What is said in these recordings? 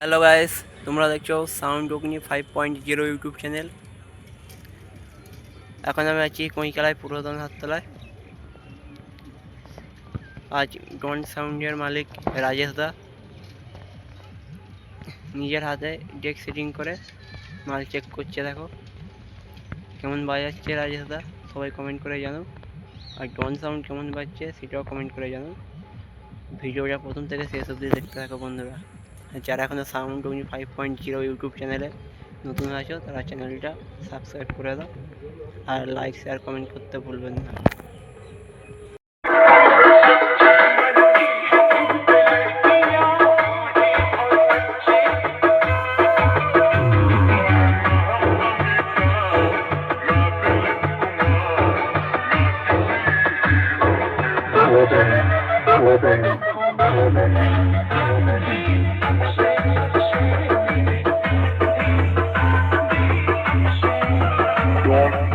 Hello guys, তোমরা দেখছো sound অগ্নি 5.0 YouTube channel. এখন আমি আছি কৈকালায় পুরাতন হাটতলায়। আজ ডন সাউন্ডের মালিক রাজেশ দা নিজের হাতে ডেক সেটিং করে মাল চেক করছে। দেখো কেমন বাজাচ্ছে রাজেশ দা, সবাই কমেন্ট করে জানো। আর ডন সাউন্ড কেমন বাজছে সেটাও কমেন্ট করে জানো। ভিডিওটা প্রথম থেকে শেষ অবধি দেখতে থাকো বন্ধুরা। যারা এখনো সাউন্ড অগ্নি 5.0 ইউটিউব চ্যানেলে নতুন আছো তারা চ্যানেলটা সাবস্ক্রাইব করে দাও আর লাইক শেয়ার কমেন্ট করতে ভুলবেন না।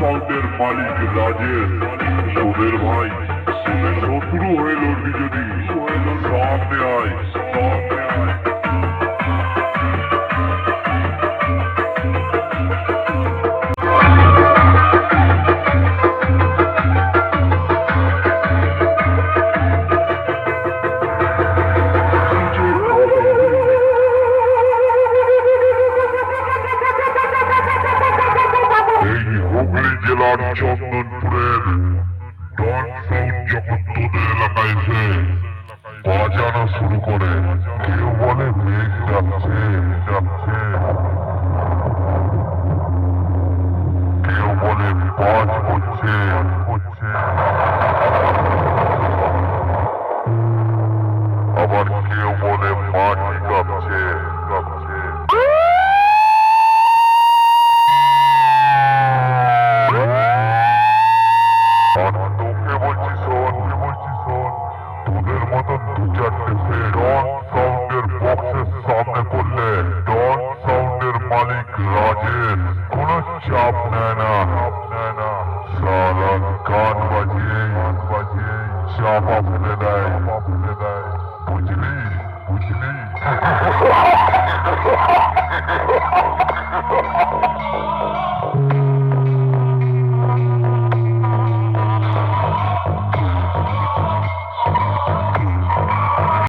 সাউন্ডের মালিক রাজেশ, সুধীর ভাই শত্রু হয়ে লড়বি যদি সামনে আয়, সামনে আয়। হুগলি জেলার চন্দনপুরের ডন সাউন্ড যখন তোদের এলাকায় এসে বাজানো শুরু করে, কেউ বলে বেশ ডাকছে ডাকছে, কেউ বলে বাজ হচ্ছে হচ্ছে, আবার কেউ বলে মাটি কাঁপছে কাঁপছে। তোকে বলছি শোন, তোদের মতন দু চারটে ডন সাউন্ডের বক্সের সামনে করলে ডন সাউন্ডের মালিক রাজেশ কোনো চাপ নেয় না, সারা গান বাজিয়ে চাপা ফেলে দেয়, বুঝলি বুঝলি।